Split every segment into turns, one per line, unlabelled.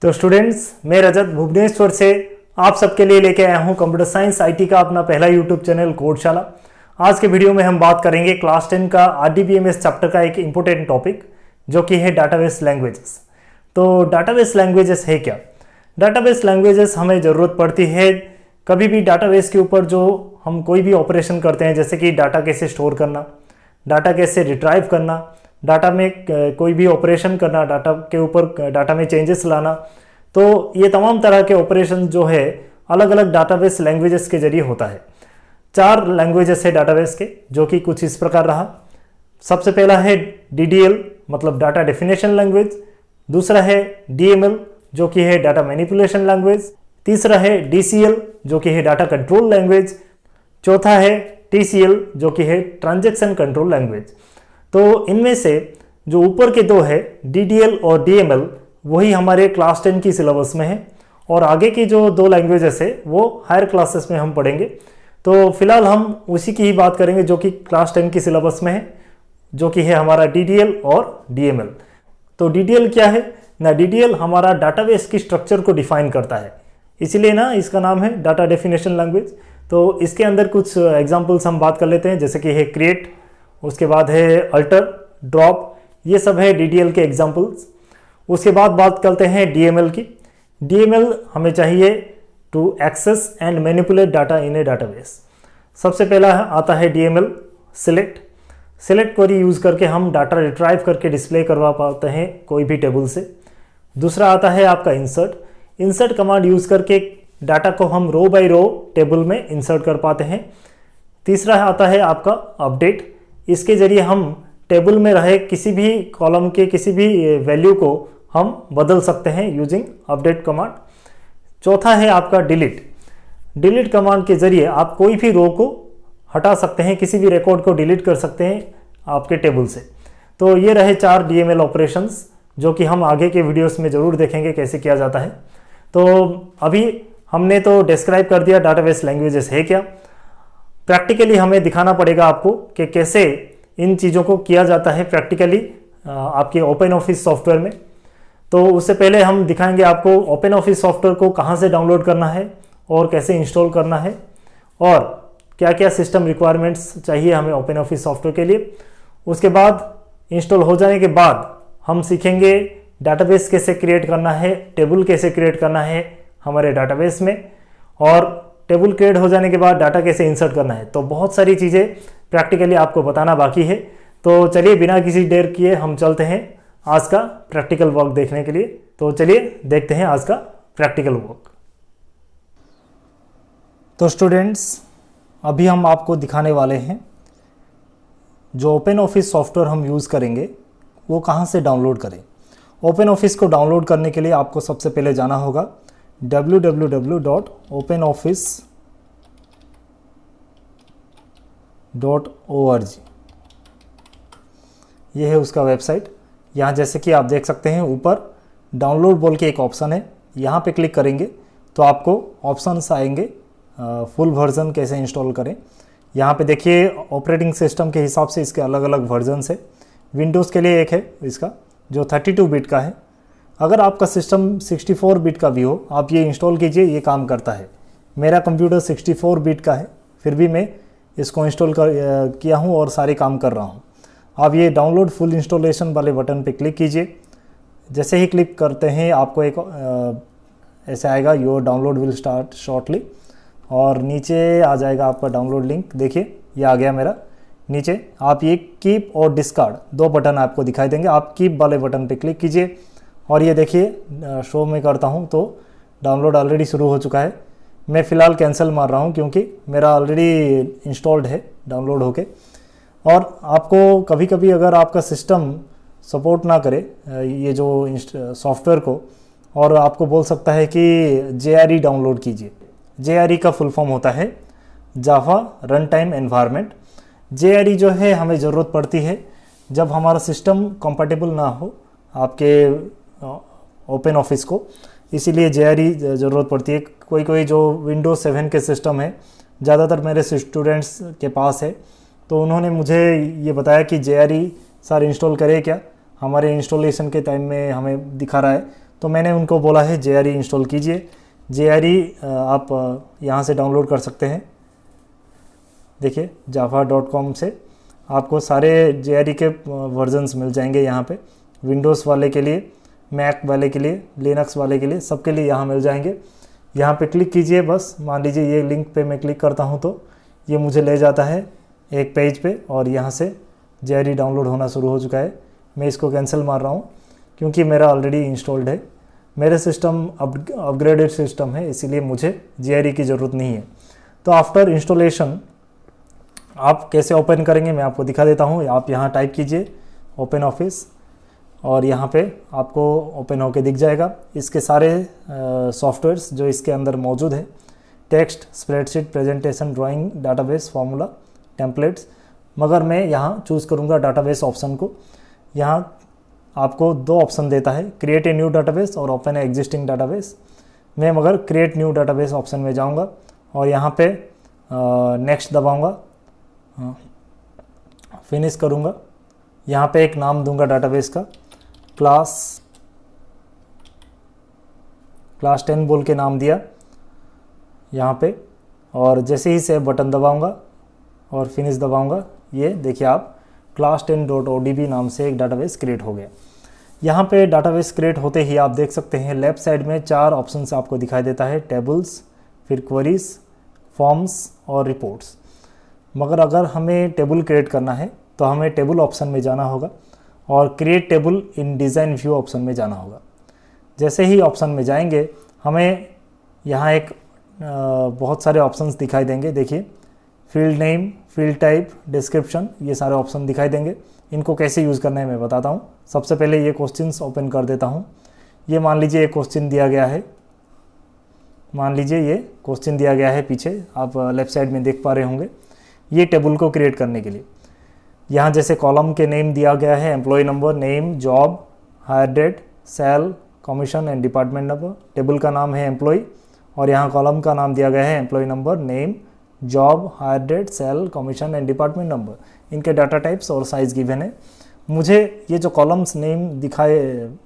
तो स्टूडेंट्स, मैं रजत भुवनेश्वर से आप सबके लिए लेके आया हूं कंप्यूटर साइंस आईटी का अपना पहला यूट्यूब चैनल कोडशाला। आज के वीडियो में हम बात करेंगे क्लास 10 का आरडीबीएमएस चैप्टर का एक इंपॉर्टेंट टॉपिक जो कि है डाटाबेस लैंग्वेजेस। तो डाटाबेस लैंग्वेजेस है क्या? डाटाबेस लैंग्वेजेस हमें ज़रूरत पड़ती है कभी भी डाटाबेस के ऊपर जो हम कोई भी ऑपरेशन करते हैं, जैसे कि डाटा कैसे स्टोर करना, डाटा कैसे रिट्राइव करना, डाटा में कोई भी ऑपरेशन करना, डाटा के ऊपर डाटा में चेंजेस लाना। तो ये तमाम तरह के ऑपरेशन जो है अलग अलग डाटाबेस लैंग्वेजेस के जरिए होता है। 4 लैंग्वेजेस है डाटाबेस के, जो कि कुछ इस प्रकार रहा। सबसे पहला है DDL मतलब डाटा डेफिनेशन लैंग्वेज, दूसरा है DML जो कि है डाटा मैनिपुलेशन लैंग्वेज, तीसरा है DCL जो कि है डाटा कंट्रोल लैंग्वेज, चौथा है TCL जो कि है ट्रांजैक्शन कंट्रोल लैंग्वेज। तो इनमें से जो ऊपर के दो है DDL और DML वही हमारे क्लास 10 की सिलेबस में है, और आगे की जो 2 लैंग्वेजेस है वो हायर क्लासेस में हम पढ़ेंगे। तो फिलहाल हम उसी की ही बात करेंगे जो कि क्लास 10 की सिलेबस में है, जो कि है हमारा DDL और DML। तो DDL क्या है ना? DDL हमारा डाटाबेस की स्ट्रक्चर को डिफाइन करता है, इसीलिए ना इसका नाम है डाटा डेफिनेशन लैंग्वेज। तो इसके अंदर कुछ एग्जांपल्स हम बात कर लेते हैं, जैसे कि है क्रिएट, उसके बाद है अल्टर, ड्रॉप, ये सब है DDL के एग्जांपल्स। उसके बाद बात करते हैं DML की। DML हमें चाहिए to access and manipulate data in a database. सबसे पहला आता है DML select. Select query use करके हम डाटा रिट्राइव करके डिस्प्ले करवा पाते हैं कोई भी टेबल से। दूसरा आता है आपका इंसर्ट। इंसर्ट कमांड यूज़ करके डाटा को हम रो बाय रो टेबल में इंसर्ट कर पाते हैं। तीसरा आता है आपका अपडेट। इसके जरिए हम टेबल में रहे किसी भी कॉलम के किसी भी वैल्यू को हम बदल सकते हैं यूजिंग अपडेट कमांड। चौथा है आपका डिलीट। डिलीट कमांड के जरिए आप कोई भी रो को हटा सकते हैं, किसी भी रिकॉर्ड को डिलीट कर सकते हैं आपके टेबल से। तो ये रहे 4 DML ऑपरेशंस जो कि हम आगे के वीडियोस में ज़रूर देखेंगे कैसे किया जाता है। तो अभी हमने तो डिस्क्राइब कर दिया डाटाबेस लैंग्वेजेस है क्या। प्रैक्टिकली हमें दिखाना पड़ेगा आपको कि कैसे इन चीज़ों को किया जाता है प्रैक्टिकली आपके ओपन ऑफिस सॉफ्टवेयर में। तो उससे पहले हम दिखाएंगे आपको ओपन ऑफिस सॉफ्टवेयर को कहाँ से डाउनलोड करना है और कैसे इंस्टॉल करना है, और क्या क्या सिस्टम रिक्वायरमेंट्स चाहिए हमें ओपन ऑफिस सॉफ्टवेयर के लिए। उसके बाद इंस्टॉल हो जाने के बाद हम सीखेंगे डाटाबेस कैसे क्रिएट करना है, टेबल कैसे क्रिएट करना है हमारे डाटाबेस में, और टेबल क्रिएट हो जाने के बाद डाटा कैसे इंसर्ट करना है। तो बहुत सारी चीज़ें प्रैक्टिकली आपको बताना बाकी है। तो चलिए बिना किसी देर किए हम चलते हैं आज का प्रैक्टिकल वर्क देखने के लिए। तो चलिए देखते हैं आज का प्रैक्टिकल वर्क। तो स्टूडेंट्स, अभी हम आपको दिखाने वाले हैं जो ओपन ऑफिस सॉफ्टवेयर हम यूज़ करेंगे वो कहाँ से डाउनलोड करें। ओपन ऑफिस को डाउनलोड करने के लिए आपको सबसे पहले जाना होगा www.openoffice.org। ये है उसका वेबसाइट। यहाँ जैसे कि आप देख सकते हैं ऊपर डाउनलोड बोल के एक ऑप्शन है, यहाँ पे क्लिक करेंगे तो आपको ऑप्शंस आएंगे फुल वर्जन कैसे इंस्टॉल करें। यहाँ पे देखिए ऑपरेटिंग सिस्टम के हिसाब से इसके अलग अलग वर्जन्स है। विंडोज़ के लिए एक है इसका जो 32 बिट का है। अगर आपका सिस्टम 64 बिट का भी हो आप ये इंस्टॉल कीजिए, ये काम करता है। मेरा कंप्यूटर 64 बिट का है, फिर भी मैं इसको इंस्टॉल किया हूँ और सारे काम कर रहा हूँ। आप ये डाउनलोड फुल इंस्टॉलेशन वाले बटन पे क्लिक कीजिए। जैसे ही क्लिक करते हैं आपको एक ऐसे आएगा, your download will start shortly, और नीचे आ जाएगा आपका डाउनलोड लिंक। देखिए ये आ गया मेरा। नीचे आप ये कीप और डिस्कार्ड 2 बटन आपको दिखाई देंगे। आप कीप वाले बटन पे क्लिक कीजिए और ये देखिए शो में करता हूँ तो डाउनलोड ऑलरेडी शुरू हो चुका है। मैं फ़िलहाल कैंसिल मार रहा हूँ क्योंकि मेरा ऑलरेडी इंस्टॉल्ड है डाउनलोड होके। और आपको कभी कभी अगर आपका सिस्टम सपोर्ट ना करे ये जो सॉफ्टवेयर को, और आपको बोल सकता है कि JRE डाउनलोड कीजिए। JRE का फुल फॉर्म होता है जावा रन टाइम एनवायरनमेंट। JRE जो है हमें ज़रूरत पड़ती है जब हमारा सिस्टम कंपैटिबल ना हो आपके ओपन ऑफिस को, इसीलिए JRE ज़रूरत पड़ती है। कोई कोई जो विंडोज़ 7 के सिस्टम है, ज़्यादातर मेरे स्टूडेंट्स के पास है, तो उन्होंने मुझे ये बताया कि JRE सर इंस्टॉल करें क्या, हमारे इंस्टॉलेशन के टाइम में हमें दिखा रहा है। तो मैंने उनको बोला है JRE इंस्टॉल कीजिए। JRE आप यहाँ से डाउनलोड कर सकते हैं। देखिए java.com से आपको सारे JRE के वर्जन्स मिल जाएंगे यहाँ पे, विंडोज़ वाले के लिए, मैक वाले के लिए, लिनक्स वाले के लिए, सबके लिए यहाँ मिल जाएंगे। यहाँ पे क्लिक कीजिए बस। मान लीजिए ये लिंक पे मैं क्लिक करता हूँ तो ये मुझे ले जाता है एक पेज पे और यहाँ से JRE डाउनलोड होना शुरू हो चुका है। मैं इसको कैंसिल मार रहा हूँ क्योंकि मेरा ऑलरेडी इंस्टॉल्ड है। मेरे सिस्टम अपग्रेडेड सिस्टम है, इसीलिए मुझे JRE की ज़रूरत नहीं है। तो आफ्टर इंस्टॉलेशन आप कैसे ओपन करेंगे मैं आपको दिखा देता हूँ। आप यहाँ टाइप कीजिए ओपन ऑफिस और यहाँ पे आपको ओपन होके दिख जाएगा इसके सारे सॉफ्टवेयर्स जो इसके अंदर मौजूद है। Text, spreadsheet, presentation, drawing, database, formula, templates, मगर मैं यहाँ चूज़ करूँगा डाटाबेस ऑप्शन को। यहाँ आपको दो ऑप्शन देता है, क्रिएट ए न्यू डाटाबेस और ओपन ए एग्जिस्टिंग डाटाबेस। मैं मगर क्रिएट न्यू डाटाबेस ऑप्शन में जाऊँगा और यहाँ पे नेक्स्ट दबाऊँगा, फिनिश करूँगा। यहाँ पे एक नाम दूंगा डाटाबेस का, क्लास 10 बोल के नाम दिया यहाँ पे, और जैसे ही सेव बटन दबाऊंगा और फिनिश दबाऊंगा, ये देखिए आप class10.odb नाम से एक डाटाबेस क्रिएट हो गया। यहाँ पे डाटाबेस क्रिएट होते ही आप देख सकते हैं लेफ़्ट साइड में 4 ऑप्शंस आपको दिखाई देता है, टेबल्स, फिर क्वेरीज, फॉर्म्स और रिपोर्ट्स। मगर अगर हमें टेबल क्रिएट करना है तो हमें टेबल ऑप्शन में जाना होगा और क्रिएट टेबल इन डिज़ाइन व्यू ऑप्शन में जाना होगा। जैसे ही ऑप्शन में जाएंगे हमें यहाँ एक बहुत सारे ऑप्शंस दिखाई देंगे। देखिए field name, field type, description, ये सारे ऑप्शन दिखाई देंगे। इनको कैसे यूज़ करना है मैं बताता हूँ। सबसे पहले ये क्वेश्चंस ओपन कर देता हूँ। ये मान लीजिए एक क्वेश्चन दिया गया है, मान लीजिए ये क्वेश्चन दिया गया है पीछे, आप लेफ़्ट साइड में देख पा रहे होंगे। ये टेबल को क्रिएट करने के लिए यहाँ जैसे कॉलम के नेम दिया गया है, employ number, name, job, hire date, sale, commission and department number. Table का नाम है एम्प्लॉय और यहाँ कॉलम का नाम दिया गया है employ number, name, job, hire date, sale, commission and department number. इनके डाटा टाइप्स और साइज़ गिवन है। मुझे ये जो कॉलम्स नेम दिखाए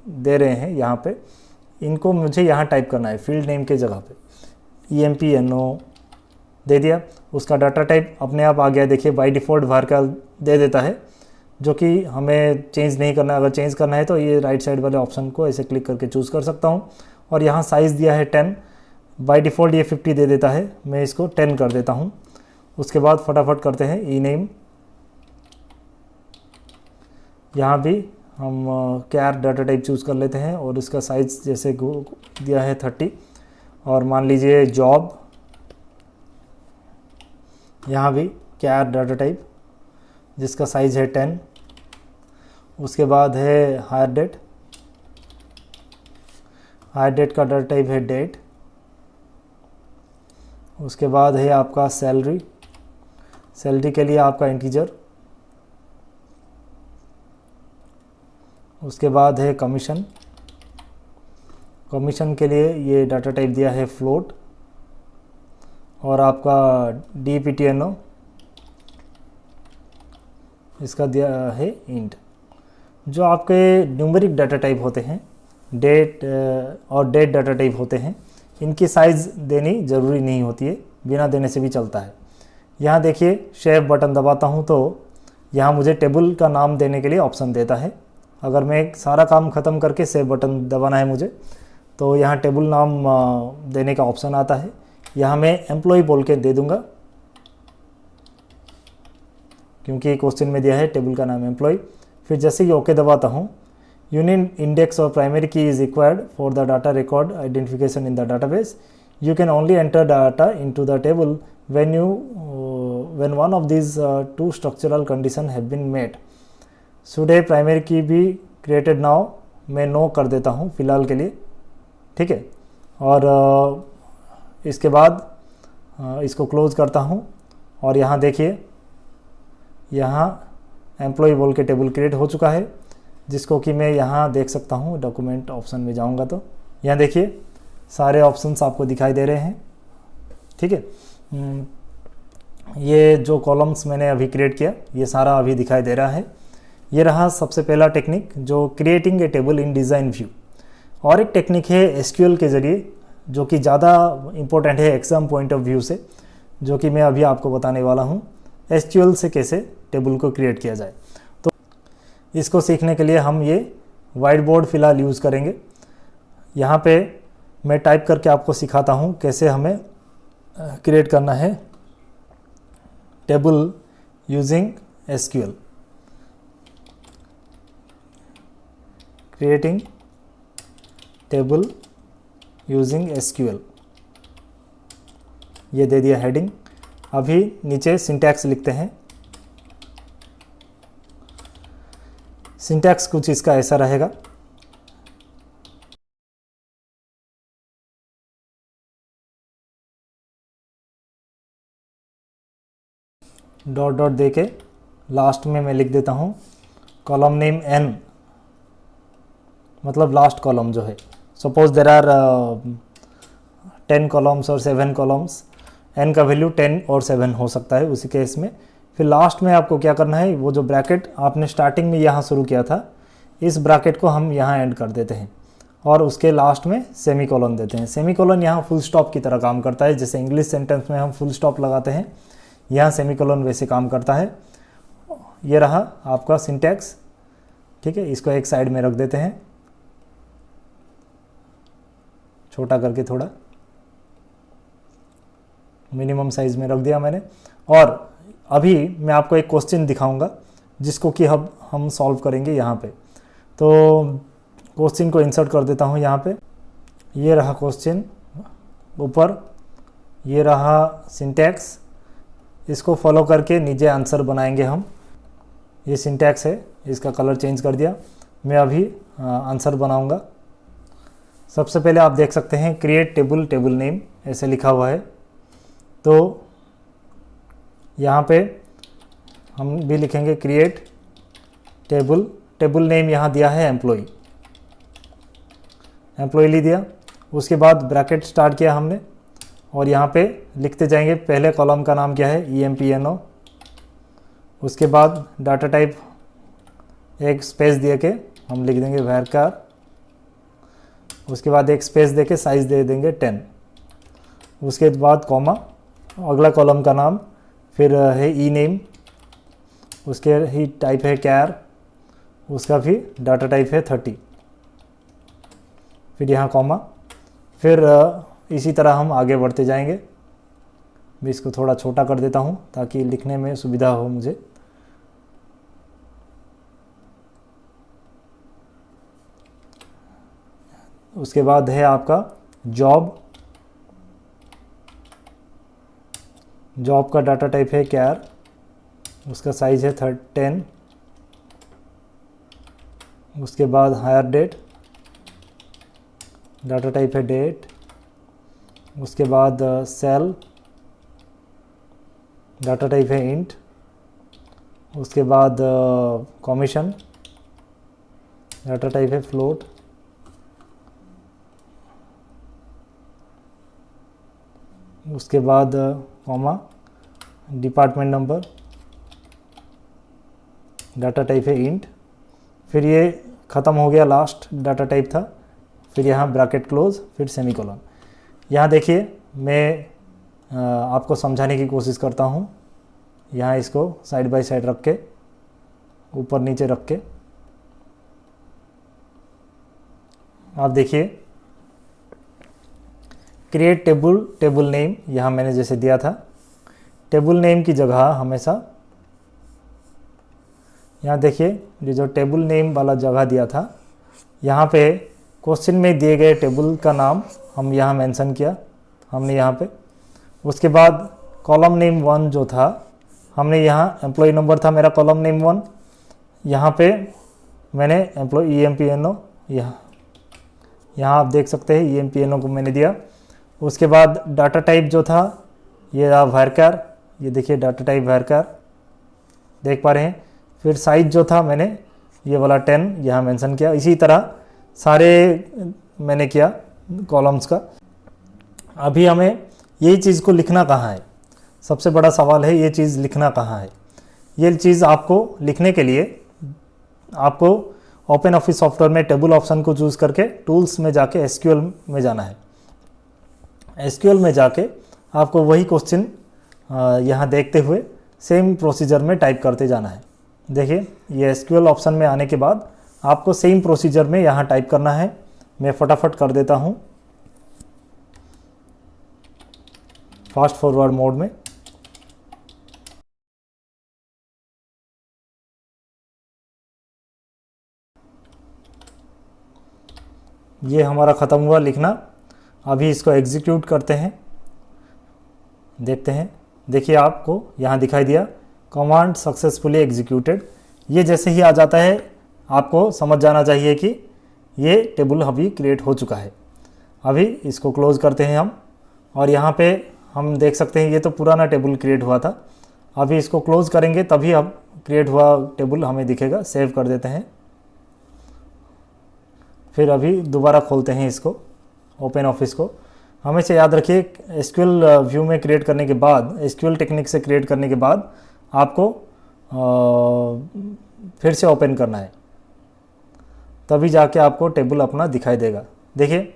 दे रहे हैं यहाँ पे, इनको मुझे यहाँ टाइप करना है फील्ड नेम के जगह पे। EMPNO दे दिया, उसका डाटा टाइप अपने आप आ गया। देखिए बाय डिफ़ॉल्ट var का दे देता है, जो कि हमें चेंज नहीं करना है। अगर चेंज करना है तो ये राइट साइड वाले ऑप्शन को ऐसे क्लिक करके चूज़ कर सकता हूँ। और यहाँ साइज़ दिया है 10, बाय डिफ़ॉल्ट ये 50 दे देता है, मैं इसको 10 कर देता हूँ। उसके बाद फटाफट करते हैं ई-नेम। यहाँ भी हम कैर डाटा टाइप चूज़ कर लेते हैं और इसका साइज़ जैसे दिया है 30। और मान लीजिए जॉब, यहाँ भी कैर डाटा टाइप जिसका साइज़ है 10। उसके बाद है हायर डेट, हायर डेट का डाटा टाइप है डेट। उसके बाद है आपका सैलरी, सैलरी के लिए आपका इंटीजर। उसके बाद है कमीशन, कमीशन के लिए ये डाटा टाइप दिया है फ्लोट। और आपका DPTNO, इसका दिया है इंट। जो आपके न्यूमेरिक डाटा टाइप होते हैं, डेट और डेट डाटा टाइप होते हैं, इनकी साइज़ देनी ज़रूरी नहीं होती है, बिना देने से भी चलता है। यहाँ देखिए शेव बटन दबाता हूँ तो यहाँ मुझे टेबल का नाम देने के लिए ऑप्शन देता है। अगर मैं सारा काम ख़त्म करके सेव बटन दबाना है मुझे, तो यहाँ टेबल नाम देने का ऑप्शन आता है। यहाँ मैं एम्प्लॉय बोल के दे दूँगा, क्योंकि क्वेश्चन में दिया है टेबल का नाम एम्प्लॉय। फिर जैसे ही ओके दबाता हूँ, यूनिक इंडेक्स और प्राइमरी की is required for the data record identification in the database. You can only enter data into the table when one of these two structural condition have been met. Should a primary की भी created now, मैं no कर देता हूँ फ़िलहाल के लिए, ठीक है। और इसके बाद इसको क्लोज़ करता हूँ और यहाँ देखिए यहाँ एम्प्लॉय बोल के टेबल क्रिएट हो चुका है, जिसको कि मैं यहाँ देख सकता हूँ। डॉक्यूमेंट ऑप्शन में जाऊँगा तो यहाँ देखिए सारे ऑप्शंस आपको दिखाई दे रहे हैं, ठीक है। ये जो कॉलम्स मैंने अभी क्रिएट किया ये सारा अभी दिखाई दे रहा है। ये रहा सबसे पहला टेक्निक, जो creating a table in design view. और एक टेक्निक है एसक्यूएल के ज़रिए, जो कि ज़्यादा इम्पोर्टेंट है एग्ज़ाम पॉइंट ऑफ व्यू से, जो कि मैं अभी आपको बताने वाला हूँ एसक्यूएल से कैसे टेबल को क्रिएट किया जाए। तो इसको सीखने के लिए हम ये वाइट बोर्ड फ़िलहाल यूज़ करेंगे। यहाँ पे मैं टाइप करके आपको सिखाता हूँ कैसे हमें क्रिएट करना है table using SQL. Creating table using SQL, ये दे दिया हेडिंग। अभी नीचे सिंटैक्स लिखते हैं। सिंटैक्स कुछ इसका ऐसा रहेगा, डॉट डॉट दे के लास्ट में मैं लिख देता हूँ कॉलम नेम n, मतलब लास्ट कॉलम जो है। सपोज देर आर 10 कॉलम्स और 7 कॉलम्स, n का वैल्यू 10 और 7 हो सकता है उसी केस में। फिर लास्ट में आपको क्या करना है, वो जो ब्रैकेट आपने स्टार्टिंग में यहाँ शुरू किया था, इस ब्रैकेट को हम यहाँ एंड कर देते हैं और उसके लास्ट में सेमी कॉलन देते हैं। सेमी कॉलन यहाँ फुल स्टॉप की तरह काम करता है, जैसे इंग्लिश सेंटेंस में हम फुल स्टॉप लगाते हैं, यहाँ सेमी कॉलन वैसे काम करता है। ये रहा आपका सिंटैक्स, ठीक है। इसको एक साइड में रख देते हैं, छोटा करके थोड़ा मिनिमम साइज में रख दिया मैंने। और अभी मैं आपको एक क्वेश्चन दिखाऊंगा जिसको कि हम सॉल्व करेंगे यहाँ पे। तो क्वेश्चन को इंसर्ट कर देता हूँ यहाँ पे। ये रहा क्वेश्चन ऊपर, ये रहा सिंटैक्स, इसको फॉलो करके नीचे आंसर बनाएंगे हम। ये सिंटैक्स है, इसका कलर चेंज कर दिया। मैं अभी आंसर बनाऊंगा। सबसे पहले आप देख सकते हैं क्रिएट टेबल, टेबल नेम ऐसे लिखा हुआ है। तो यहाँ पे हम भी लिखेंगे क्रिएट टेबल, टेबल नेम यहाँ दिया है एम्प्लॉय, एम्प्लॉय लिख दिया। उसके बाद ब्रैकेट स्टार्ट किया हमने और यहाँ पे लिखते जाएंगे। पहले कॉलम का नाम क्या है, EMPNO। उसके बाद डाटा टाइप एक स्पेस दे के हम लिख देंगे varchar। उसके बाद एक स्पेस दे के साइज़ दे देंगे 10। उसके बाद कॉमा, अगला कॉलम का नाम, फिर है ई नेम, उसके ही टाइप है कैर, उसका भी डाटा टाइप है 30, फिर यहाँ कॉमा, फिर इसी तरह हम आगे बढ़ते जाएंगे। मैं इसको थोड़ा छोटा कर देता हूँ ताकि लिखने में सुविधा हो मुझे। उसके बाद है आपका जॉब, जॉब का डाटा टाइप है कैर, उसका साइज है 10। उसके बाद हायर डेट, डाटा टाइप है डेट। उसके बाद सेल, डाटा टाइप है इंट। उसके बाद कमीशन, डाटा टाइप है फ्लोट। उसके बाद comma, department number, data type है इंट। फिर ये ख़त्म हो गया, लास्ट डाटा टाइप था। फिर यहाँ ब्रैकेट क्लोज, फिर सेमीकोलन। यहाँ देखिए मैं आपको समझाने की कोशिश करता हूँ। यहाँ इसको साइड बाय साइड रख के, ऊपर नीचे रख के आप देखिए क्रिएट टेबल, टेबल नेम यहाँ मैंने जैसे दिया था। टेबल नेम की जगह हमेशा यहाँ देखिए ये जो टेबल नेम वाला जगह दिया था, यहाँ पे क्वेश्चन में दिए गए टेबल का नाम हम यहाँ मेंशन किया हमने यहाँ पे। उसके बाद कॉलम नेम 1 जो था हमने यहाँ, एम्प्लॉय नंबर था मेरा कॉलम नेम 1, यहाँ पे मैंने एम्प्लॉय EMPNO, यहाँ आप देख सकते हैं EMPNO को मैंने दिया। उसके बाद डाटा टाइप जो था ये रहा varchar, ये देखिए डाटा टाइप varchar देख पा रहे हैं। फिर साइज जो था मैंने ये वाला 10 यहाँ मेंशन किया। इसी तरह सारे मैंने किया कॉलम्स का। अभी हमें यही चीज़ को लिखना कहाँ है, सबसे बड़ा सवाल है ये चीज़ लिखना कहाँ है। ये चीज़ आपको लिखने के लिए आपको ओपन ऑफिस सॉफ्टवेयर में टेबल ऑप्शन को चूज़ करके टूल्स में जाके एसक्यूएल में जाना है। एसक्यूएल में जाके आपको वही क्वेश्चन यहाँ देखते हुए सेम प्रोसीजर में टाइप करते जाना है। देखिए ये एसक्यूएल ऑप्शन में आने के बाद आपको सेम प्रोसीजर में यहाँ टाइप करना है। मैं फटाफट कर देता हूँ फास्ट फॉरवर्ड मोड में। ये हमारा ख़त्म हुआ लिखना। अभी इसको एग्जीक्यूट करते हैं, देखते हैं। देखिए आपको यहाँ दिखाई दिया कमांड सक्सेसफुली एग्जीक्यूटेड। ये जैसे ही आ जाता है आपको समझ जाना चाहिए कि ये टेबल अभी क्रिएट हो चुका है। अभी इसको क्लोज करते हैं हम, और यहाँ पे हम देख सकते हैं ये तो पुराना टेबल क्रिएट हुआ था। अभी इसको क्लोज करेंगे तभी अब क्रिएट हुआ टेबल हमें दिखेगा। सेव कर देते हैं, फिर अभी दोबारा खोलते हैं इसको, ओपन ऑफिस को। हमेशा याद रखिए एसक्यूएल व्यू में क्रिएट करने के बाद, एसक्यूएल टेक्निक से क्रिएट करने के बाद आपको फिर से ओपन करना है, तभी जाके आपको टेबल अपना दिखाई देगा। देखिए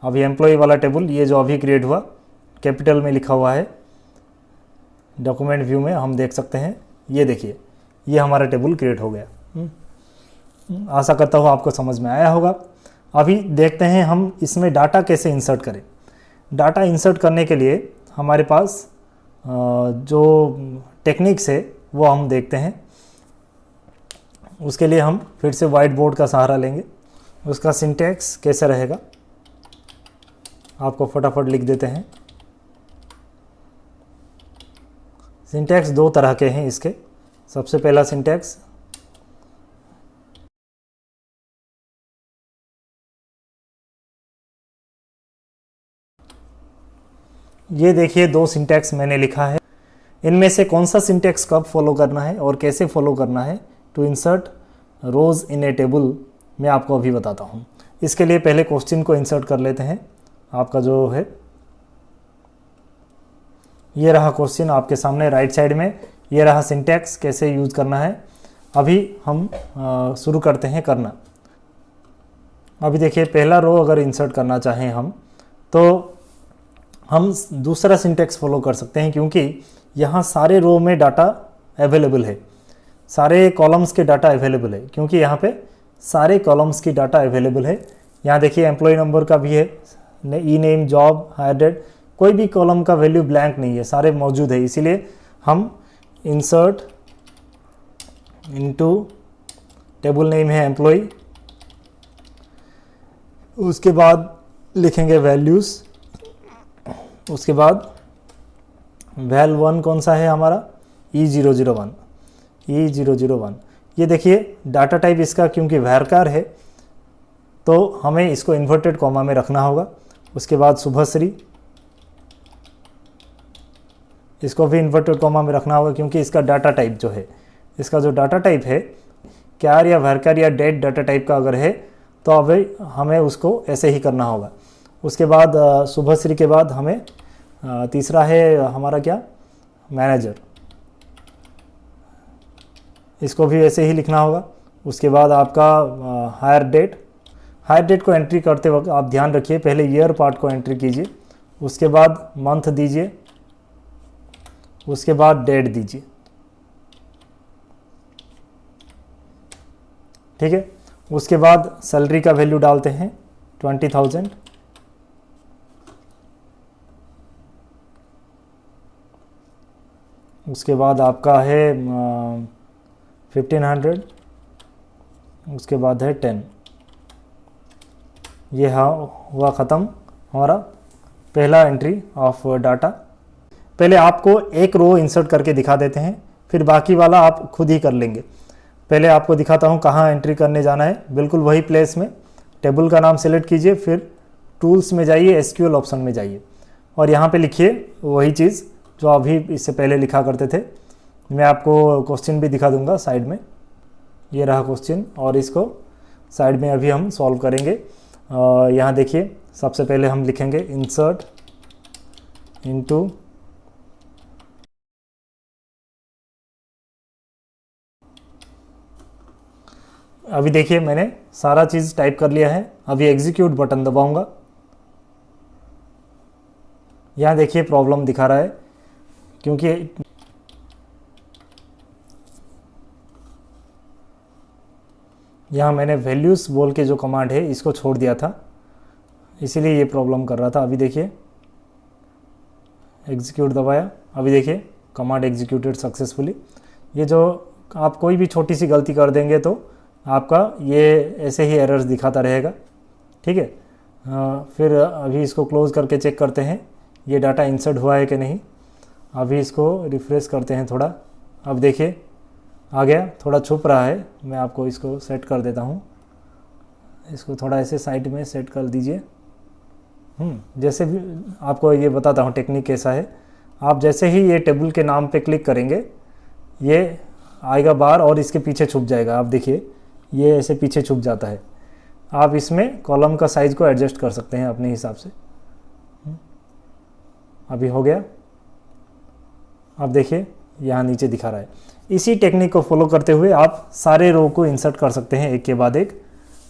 अभी एम्प्लॉय वाला टेबल ये जो अभी क्रिएट हुआ कैपिटल में लिखा हुआ है, डॉक्यूमेंट व्यू में हम देख सकते हैं। ये देखिए ये हमारा टेबल क्रिएट हो गया। आशा करता हूँ आपको समझ में आया होगा। अभी देखते हैं हम इसमें डाटा कैसे इंसर्ट करें। डाटा इंसर्ट करने के लिए हमारे पास जो टेक्निक्स है वो हम देखते हैं। उसके लिए हम फिर से वाइट बोर्ड का सहारा लेंगे। उसका सिंटैक्स कैसे रहेगा आपको फटाफट लिख देते हैं। सिंटैक्स दो तरह के हैं इसके। सबसे पहला सिंटैक्स ये देखिए, दो सिंटैक्स मैंने लिखा है। इनमें से कौन सा सिंटैक्स कब फॉलो करना है और कैसे फॉलो करना है to insert rows in a table मैं आपको अभी बताता हूँ। इसके लिए पहले क्वेश्चन को इंसर्ट कर लेते हैं। आपका जो है ये रहा क्वेश्चन आपके सामने राइट साइड में। ये रहा सिंटैक्स कैसे यूज़ करना है। अभी हम शुरू करते हैं करना। अभी देखिए पहला रो अगर इंसर्ट करना चाहें हम, तो हम दूसरा सिंटैक्स फॉलो कर सकते हैं, क्योंकि यहाँ सारे रो में डाटा अवेलेबल है, सारे कॉलम्स के डाटा अवेलेबल है, क्योंकि यहाँ पे सारे कॉलम्स की डाटा अवेलेबल है। यहाँ देखिए एम्प्लॉय नंबर का भी है, ई नेम, जॉब, हायर डेट, कोई भी कॉलम का वैल्यू ब्लैंक नहीं है, सारे मौजूद है। इसीलिए हम इंसर्ट इनटू टेबल नेम है एम्प्लॉय, उसके बाद लिखेंगे वैल्यूज़, उसके बाद वैल 1 कौन सा है हमारा E001, E001। ये देखिए डाटा टाइप इसका क्योंकि वैरकार है तो हमें इसको इन्वर्टेड कॉमा में रखना होगा। उसके बाद शुभश्री, इसको भी इन्वर्टेड कॉमा में रखना होगा, क्योंकि इसका डाटा टाइप जो है, इसका जो डाटा टाइप है क्यार या वैरकार या डेट डाटा टाइप का अगर है तो अब हमें उसको ऐसे ही करना होगा। उसके बाद शुभश्री के बाद हमें तीसरा है हमारा क्या, मैनेजर, इसको भी ऐसे ही लिखना होगा। उसके बाद आपका हायर डेट, हायर डेट को एंट्री करते वक्त आप ध्यान रखिए पहले ईयर पार्ट को एंट्री कीजिए, उसके बाद मंथ दीजिए, उसके बाद डेट दीजिए। ठीक है, उसके बाद सैलरी का वैल्यू डालते हैं 20,000, उसके बाद आपका है 1500, उसके बाद है 10। ये हुआ ख़त्म हमारा पहला एंट्री ऑफ डाटा। पहले आपको एक रो इंसर्ट करके दिखा देते हैं, फिर बाकी वाला आप खुद ही कर लेंगे। पहले आपको दिखाता हूँ कहाँ एंट्री करने जाना है। बिल्कुल वही प्लेस में टेबल का नाम सेलेक्ट कीजिए, फिर टूल्स में जाइए, एसक्यूएल ऑप्शन में जाइए और यहाँ पे लिखिए वही चीज़ जो अभी इससे पहले लिखा करते थे। मैं आपको क्वेश्चन भी दिखा दूंगा साइड में। ये रहा क्वेश्चन और इसको साइड में अभी हम सॉल्व करेंगे। यहाँ देखिए सबसे पहले हम लिखेंगे इंसर्ट इनटू अभी देखिए मैंने सारा चीज़ टाइप कर लिया है। अभी एग्जीक्यूट बटन दबाऊंगा। यहाँ देखिए प्रॉब्लम दिखा रहा है क्योंकि यहाँ मैंने वैल्यूज़ बोल के जो कमांड है इसको छोड़ दिया था, इसीलिए ये प्रॉब्लम कर रहा था। अभी देखिए एग्जीक्यूट दबाया, अभी देखिए कमांड एग्जीक्यूटेड सक्सेसफुली। ये जो आप कोई भी छोटी सी गलती कर देंगे तो आपका ये ऐसे ही एरर्स दिखाता रहेगा, ठीक है। फिर अभी इसको क्लोज़ करके चेक करते हैं ये डाटा इंसर्ट हुआ है कि नहीं। अभी इसको रिफ्रेश करते हैं थोड़ा। अब देखिए आ गया, थोड़ा छुप रहा है, मैं आपको इसको सेट कर देता हूँ। इसको थोड़ा ऐसे साइड में सेट कर दीजिए। जैसे भी आपको ये बताता हूँ टेक्निक कैसा है। आप जैसे ही ये टेबल के नाम पे क्लिक करेंगे ये आएगा बाहर और इसके पीछे छुप जाएगा। आप देखिए ये ऐसे पीछे छुप जाता है। आप इसमें कॉलम का साइज़ को एडजस्ट कर सकते हैं अपने हिसाब से। अभी हो गया, अब देखिए यहाँ नीचे दिखा रहा है। इसी टेक्निक को फॉलो करते हुए आप सारे रो को इंसर्ट कर सकते हैं एक के बाद एक।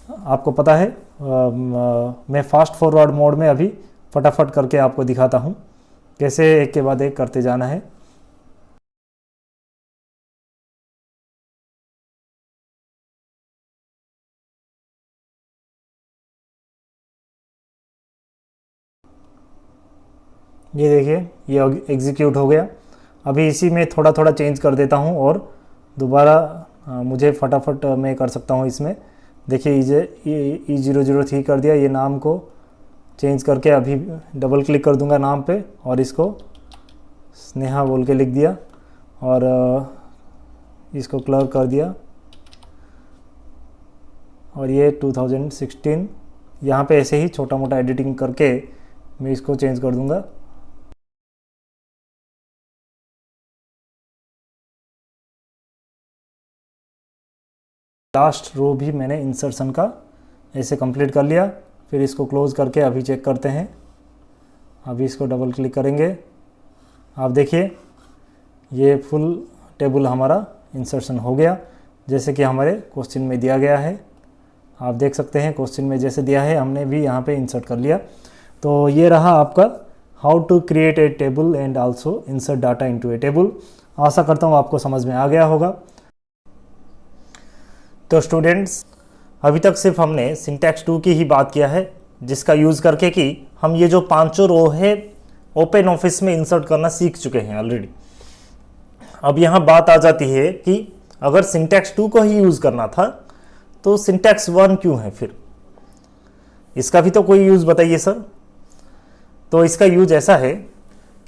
आपको पता है मैं फास्ट फॉरवर्ड मोड में अभी फटाफट करके आपको दिखाता हूँ कैसे एक के बाद एक करते जाना है। ये देखिए ये एग्जीक्यूट हो गया। अभी इसी में थोड़ा थोड़ा चेंज कर देता हूँ और दोबारा मुझे फटाफट मैं कर सकता हूँ इसमें। देखिए E003 कर दिया, ये नाम को चेंज करके अभी डबल क्लिक कर दूंगा नाम पे और इसको स्नेहा बोल के लिख दिया और इसको क्लियर कर दिया। और ये 2016 यहाँ पे ऐसे ही छोटा मोटा एडिटिंग करके मैं इसको चेंज कर दूंगा। लास्ट रो भी मैंने इंसर्शन का ऐसे कंप्लीट कर लिया। फिर इसको क्लोज़ करके अभी चेक करते हैं। अभी इसको डबल क्लिक करेंगे, आप देखिए ये फुल टेबल हमारा इंसर्शन हो गया जैसे कि हमारे क्वेश्चन में दिया गया है। आप देख सकते हैं क्वेश्चन में जैसे दिया है हमने भी यहाँ पे इंसर्ट कर लिया। तो ये रहा आपका how to create a table and also insert data into a table. आशा करता हूँ आपको समझ में आ गया होगा। तो स्टूडेंट्स अभी तक सिर्फ हमने सिंटैक्स 2 की ही बात किया है, जिसका यूज़ करके कि हम ये जो पांचों रो है ओपन ऑफिस में इंसर्ट करना सीख चुके हैं ऑलरेडी। अब यहाँ बात आ जाती है कि अगर सिंटैक्स 2 को ही यूज़ करना था तो सिंटैक्स 1 क्यों है फिर? इसका भी तो कोई यूज़ बताइए सर। तो इसका यूज ऐसा है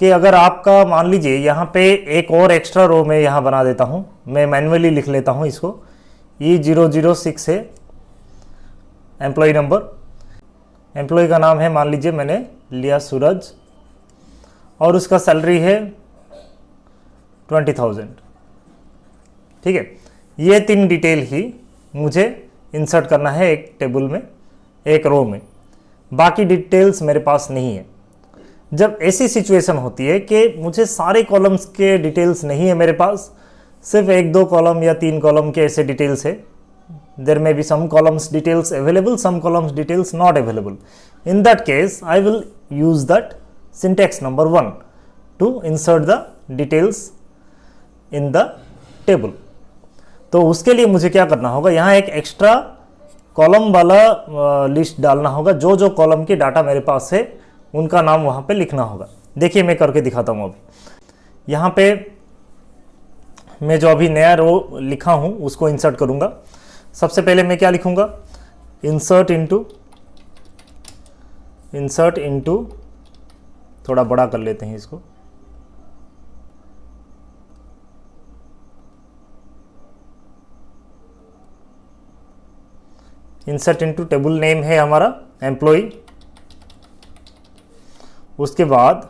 कि अगर आपका मान लीजिए यहाँ पे एक और एक्स्ट्रा रो मैं यहाँ बना देता हूँ, मैं मैन्युअली लिख लेता हूँ इसको। E006 है एम्प्लॉय नंबर, एम्प्लॉय का नाम है मान लीजिए मैंने लिया सूरज और उसका सैलरी है 20,000, ठीक है। ये 3 डिटेल ही मुझे इंसर्ट करना है एक टेबल में, एक रो में। बाकी डिटेल्स मेरे पास नहीं है। जब ऐसी सिचुएशन होती है कि मुझे सारे कॉलम्स के डिटेल्स नहीं है मेरे पास, सिर्फ 1-2 कॉलम या 3 कॉलम के ऐसे डिटेल्स है, there may be some columns details available, some columns details not available. In that case I will use that syntax number 1 to insert the details in the table. तो उसके लिए मुझे क्या करना होगा, यहाँ एक एक्स्ट्रा कॉलम वाला लिस्ट डालना होगा। जो जो कॉलम की डाटा मेरे पास है उनका नाम वहाँ पे लिखना होगा। देखिए मैं करके दिखाता हूँ। अभी यहाँ पे मैं जो अभी नया रो लिखा हूँ उसको इंसर्ट करूँगा। सबसे पहले मैं क्या लिखूँगा, इंसर्ट इनटू, थोड़ा बड़ा कर लेते हैं इसको, इंसर्ट इनटू टेबल नेम है हमारा एम्प्लॉय। उसके बाद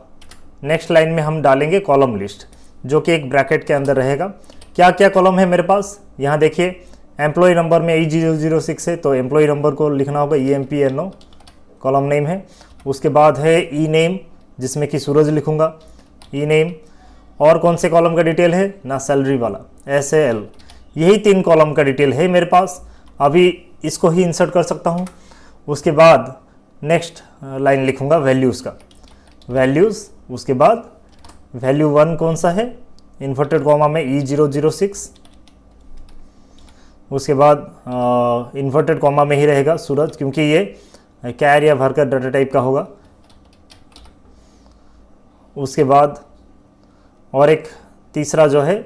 नेक्स्ट लाइन में हम डालेंगे कॉलम लिस्ट, जो कि एक ब्रैकेट के अंदर रहेगा। क्या क्या कॉलम है मेरे पास, यहाँ देखिए एम्प्लॉय नंबर में E006 है तो एम्प्लॉय नंबर को लिखना होगा EMPNO, कॉलम नेम है। उसके बाद है ई नेम, जिसमें कि सूरज लिखूंगा ई नेम। और कौन से कॉलम का डिटेल है ना, सैलरी वाला SAL। यही 3 कॉलम का डिटेल है मेरे पास। अभी इसको ही इंसर्ट कर सकता हूँ। उसके बाद नेक्स्ट लाइन लिखूँगा वैल्यूज़ का, वैल्यूज़, उसके बाद वैल्यू 1 कौन सा है, इन्वर्टेड कॉमा में E006, उसके बाद इन्वर्टेड कॉमा में ही रहेगा सूरज, क्योंकि ये कैर या भरकर डाटा टाइप का होगा। उसके बाद और एक तीसरा जो है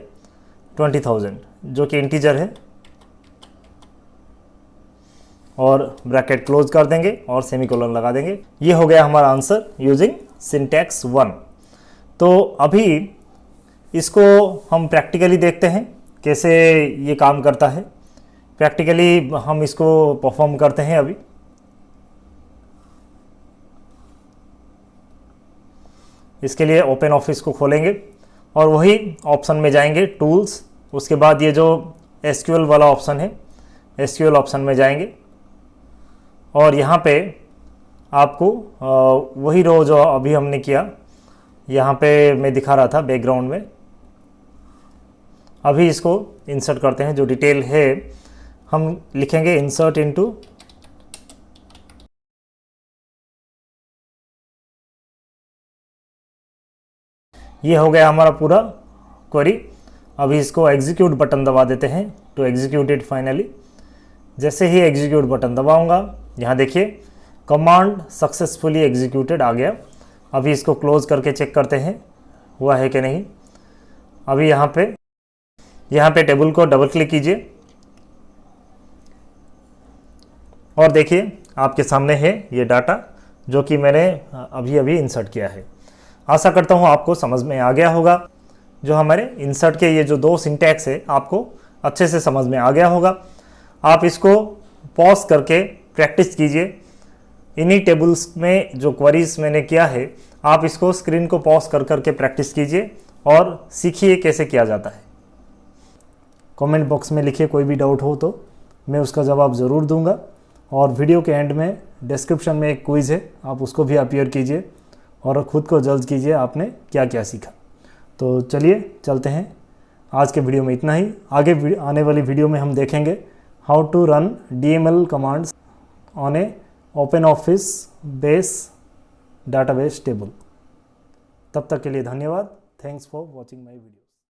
20,000 जो कि इंटीजर है, और ब्रैकेट क्लोज कर देंगे और सेमीकोलन लगा देंगे। ये हो गया हमारा आंसर यूजिंग सिंटैक्स 1। तो अभी इसको हम प्रैक्टिकली देखते हैं कैसे ये काम करता है। प्रैक्टिकली हम इसको परफॉर्म करते हैं। अभी इसके लिए ओपन ऑफिस को खोलेंगे और वही ऑप्शन में जाएंगे टूल्स, उसके बाद ये जो एसक्यूएल वाला ऑप्शन है, एसक्यूएल ऑप्शन में जाएंगे और यहाँ पे आपको वही रो जो अभी हमने किया, यहाँ पे मैं दिखा रहा था बैकग्राउंड में, अभी इसको इंसर्ट करते हैं। जो डिटेल है हम लिखेंगे इंसर्ट इनटू, ये हो गया हमारा पूरा क्वेरी। अभी इसको एग्जीक्यूट बटन दबा देते हैं टू एग्जीक्यूट इट फाइनली। जैसे ही एग्जीक्यूट बटन दबाऊंगा, यहाँ देखिए कमांड सक्सेसफुली एग्जीक्यूटेड आ गया। अभी इसको क्लोज करके चेक करते हैं हुआ है कि नहीं। अभी यहाँ पे टेबल को डबल क्लिक कीजिए और देखिए आपके सामने है ये डाटा जो कि मैंने अभी इंसर्ट किया है। आशा करता हूँ आपको समझ में आ गया होगा। जो हमारे इंसर्ट के ये जो 2 सिंटैक्स है आपको अच्छे से समझ में आ गया होगा। आप इसको पॉज करके प्रैक्टिस कीजिए। इन्हीं टेबल्स में जो क्वेरीज मैंने किया है, आप इसको स्क्रीन को पॉज कर करके प्रैक्टिस कीजिए और सीखिए कैसे किया जाता है। कमेंट बॉक्स में लिखिए कोई भी डाउट हो तो मैं उसका जवाब ज़रूर दूंगा। और वीडियो के एंड में डिस्क्रिप्शन में एक क्विज़ है, आप उसको भी अपीयर कीजिए और ख़ुद को जज कीजिए आपने क्या क्या सीखा। तो चलिए चलते हैं। आज के वीडियो में इतना ही। आगे आने वाली वीडियो में हम देखेंगे how to run DML commands on a open office base database table. तब तक के लिए धन्यवाद। Thanks for watching my video.